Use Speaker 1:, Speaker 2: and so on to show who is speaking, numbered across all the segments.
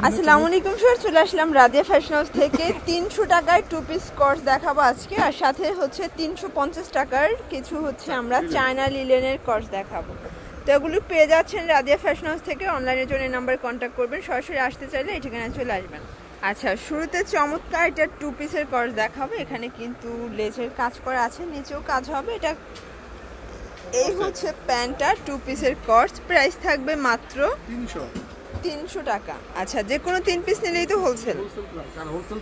Speaker 1: আসসালামু আলাইকুম স্যার, চলে আসলাম রাদিয়া ফ্যাশন হাউস থেকে 300 টাকায় টু পিস কোর্স দেখাবো আজকে। আর সাথে হচ্ছে 350 টাকার কিছু হচ্ছে আমরা চায়না লিলেনের কোর্স দেখাবো। তো এগুলো পেয়ে যাচ্ছেন রাদিয়া ফ্যাশন হাউস থেকে। অনলাইনের জন্য এই নাম্বারে কন্ট্যাক্ট করবেন, সরাসরি আসতে চাইলে এই ঠিকানায় চলে আসবেন। আচ্ছা, শুরুতে চমৎকার এটা টু পিসের কোর্স দেখাবো। এখানে কিন্তু লেজের কাজ করা আছে, নিচেও কাজ হবে। এটা এই হচ্ছে প্যান্টটা, টু পিসের কোর্স। প্রাইস থাকবে মাত্র 300 টাকা। আচ্ছা, যে কোনো 3 পিস নিলেই তো হোলসেল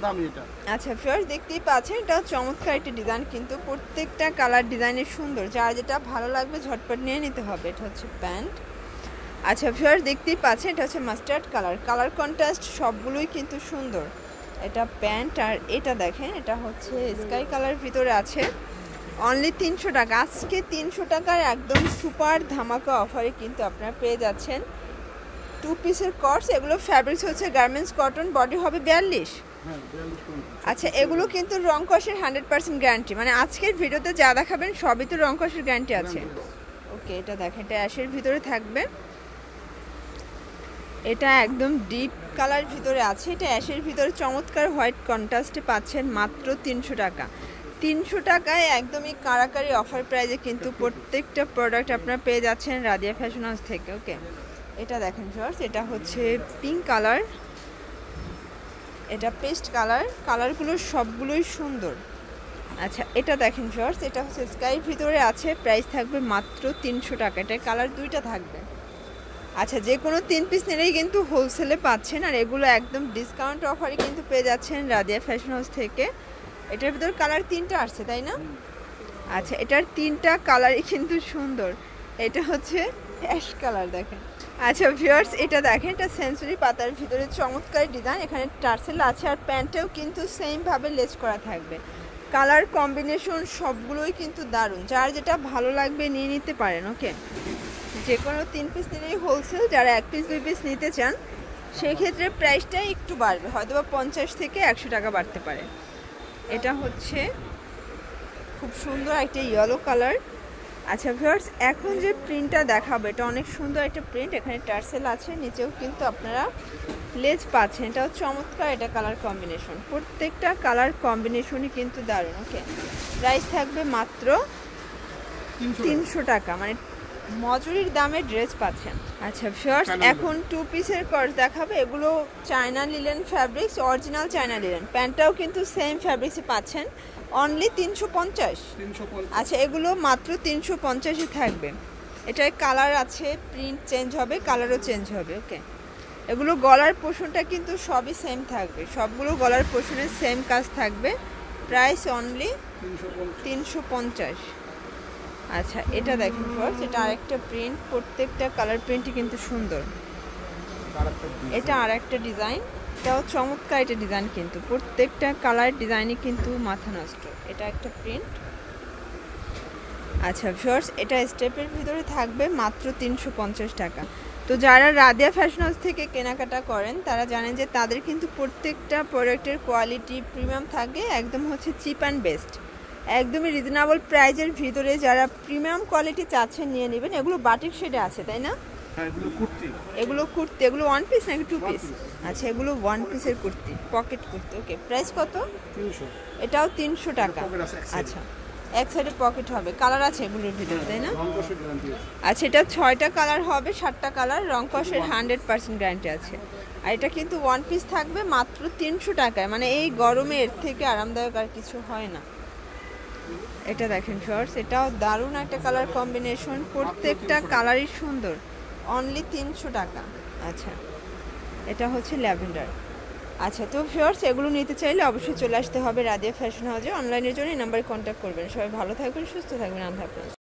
Speaker 1: দামই এটা। আচ্ছা ফিয়ার, দেখতেই পাচ্ছেন এটা চমৎকার একটা ডিজাইন, কিন্তু প্রত্যেকটা কালার ডিজাইনের সুন্দর। যার যেটা ভালো লাগবে ঝটপট নিয়ে নিতে হবে। এটা হচ্ছে প্যান্ট। আচ্ছা ফিয়ার, দেখতেই পাচ্ছেন এটা হচ্ছে মাস্টার্ড কালার। কালার কন্ট্রাস্ট সবগুলোই কিন্তু সুন্দর। এটা প্যান্ট। আর এটা দেখেন, এটা হচ্ছে স্কাই কালার ভিতরে আছে। অনলি 300 টাকা। আজকে 300 টাকার একদম সুপার ধামাকা অফারে কিন্তু আপনারা পেয়ে যাচ্ছেন টু পিসের কোর্স। এগুলো ফ্যাব্রিক্স হচ্ছে গার্মেন্টস কটন, বডি হবে 42। আচ্ছা, এগুলো কিন্তু রং কষের 100% গ্যারান্টি। মানে আজকের ভিডিওতে যা দেখাবেন সবই তো রং কষের গ্যারান্টি আছে। ওকে, এটা দেখেন, এটা অ্যাশের ভিতরে থাকবে। এটা একদম ডিপ কালার ভিতরে আছে। এটা অ্যাশের ভিতরে চমৎকার হোয়াইট কন্ট্রাস্টে পাচ্ছেন মাত্র 300 টাকা। 300 টাকায় একদমই কারাকারি অফার প্রাইজে কিন্তু প্রত্যেকটা প্রোডাক্ট আপনারা পেয়ে যাচ্ছেন রাদিয়া ফ্যাশন হাউস থেকে। ওকে, এটা দেখেন শর্টস, এটা হচ্ছে পিঙ্ক কালার, এটা পেস্ট কালার। কালারগুলো সবগুলোই সুন্দর। আচ্ছা, এটা দেখেন শর্টস, এটা হচ্ছে স্কাইর ভিতরে আছে। প্রাইস থাকবে মাত্র 300 টাকা। এটা কালার দুইটা থাকবে। আচ্ছা, যে কোনো 3 পিস নিলেই কিন্তু হোলসেলে পাচ্ছেন। আর এগুলো একদম ডিসকাউন্ট অফারে কিন্তু পেয়ে যাচ্ছেন রাদিয়া ফ্যাশন হাউস থেকে। এটার ভিতর কালার 3টা আসছে, তাই না? আচ্ছা, এটার 3টা কালারই কিন্তু সুন্দর। এটা হচ্ছে অ্যাশ কালার, দেখেন। আচ্ছা ভিউয়ার্স, এটা দেখেন, এটা সেঞ্চুরি পাতার ভিতরে চমৎকার ডিজাইন। এখানে টার্সেল আছে। আর প্যান্টেও কিন্তু সেমভাবে লেস করা থাকবে। কালার কম্বিনেশন সবগুলোই কিন্তু দারুণ। যার যেটা ভালো লাগবে নিয়ে নিতে পারেন। ওকে, যে কোনো 3 পিস নিলেই হোলসেল। যারা 1 পিস 2 পিস নিতে চান সেক্ষেত্রে প্রাইসটা একটু বাড়বে, হয়তো বা 50 থেকে 100 টাকা বাড়তে পারে। এটা হচ্ছে খুব সুন্দর একটা ইয়েলো কালার। আচ্ছা ভিউয়ার্স, এখন যে প্রিন্টটা দেখাবো এটা অনেক সুন্দর একটা প্রিন্ট। এখানে টার্সেল আছে, নিচেও কিন্তু আপনারা লেজ পাচ্ছেন। এটাও চমৎকার। এটা কালার কম্বিনেশন, প্রত্যেকটা কালার কম্বিনেশনই কিন্তু দারুণ। ওকে, প্রাইস থাকবে মাত্র 300 টাকা। মানে মজুরির দামে ড্রেস পাচ্ছেন। আচ্ছা ভিউয়ার্স, এখন টু পিসের কোর্স দেখাবে। এগুলো China linen fabrics, original China linen. প্যান্টটাও কিন্তু সেম ফ্যাব্রিক্সে পাচ্ছেন। অনলি 350। আচ্ছা, এগুলো মাত্র 350-ই থাকবে। এটায় কালার আছে, প্রিন্ট চেঞ্জ হবে, কালারও চেঞ্জ হবে। ওকে, এগুলো গলার পোর্শনটা কিন্তু সবই সেম থাকবে। সবগুলো গলার পোর্শনের সেম কাজ থাকবে। Price only 350। আচ্ছা, এটা দেখেন ফার্স্ট, এটা আরেকটা প্রিন্ট। প্রত্যেকটা কালার প্রিন্টই কিন্তু সুন্দর। এটা আরেকটা ডিজাইন, এটাও চমৎকার। এটা ডিজাইন কিন্তু প্রত্যেকটা কালার ডিজাইনই কিন্তু মাথা নষ্ট। এটা একটা প্রিন্ট। আচ্ছা ফার্স্ট, এটা স্টেপের ভিতরে থাকবে মাত্র 350 টাকা। তো যারা রাদিয়া ফ্যাশন হাউস থেকে কেনাকাটা করেন তারা জানেন যে তাদের কিন্তু প্রত্যেকটা প্রোডাক্টের কোয়ালিটি প্রিমিয়াম থাকে। একদম হচ্ছে চিপ অ্যান্ড বেস্ট, একদমই রিজনেবল প্রাইজের ভিতরে। যারা প্রিমিয়াম কোয়ালিটি চাচ্ছেন নিয়ে নেবেন। এগুলো বাটিক শেডে আছে, তাই না? এগুলো কুর্তি। এগুলো 1 পিস নাকি 2 পিস? আচ্ছা, এগুলো 1 পিসের কুর্তি, পকেট কুর্তি। ওকে, প্রাইস কত? 300। এটাও 300 টাকা। আচ্ছা, এক সাইডে পকেট হবে। কালার আছে এগুলোর ভিতরে, তাই না? আচ্ছা, এটা 6টা কালার হবে, 7টা কালার। রং কষের 100% গ্যারান্টি আছে। আর এটা কিন্তু 1 পিস থাকবে মাত্র 300 টাকায়। মানে এই গরমে এর থেকে আরামদায়ক আর কিছু হয় না। এটা দেখেন শর্টস, এটাও দারুণ একটা কালার কম্বিনেশন। প্রত্যেকটা কালারই সুন্দর। অনলি 300 টাকা। আচ্ছা, এটা হচ্ছে ল্যাভেন্ডার। আচ্ছা, তো শর্টস এগুলো নিতে চাইলে অবশ্যই চলে আসতে হবে রাদিয়া ফ্যাশন হাউসে। অনলাইনের জন্য এই নাম্বারে কন্ট্যাক্ট করবেন। সবাই ভালো থাকবেন, সুস্থ থাকবেন। আল্লাহ হাফেজ।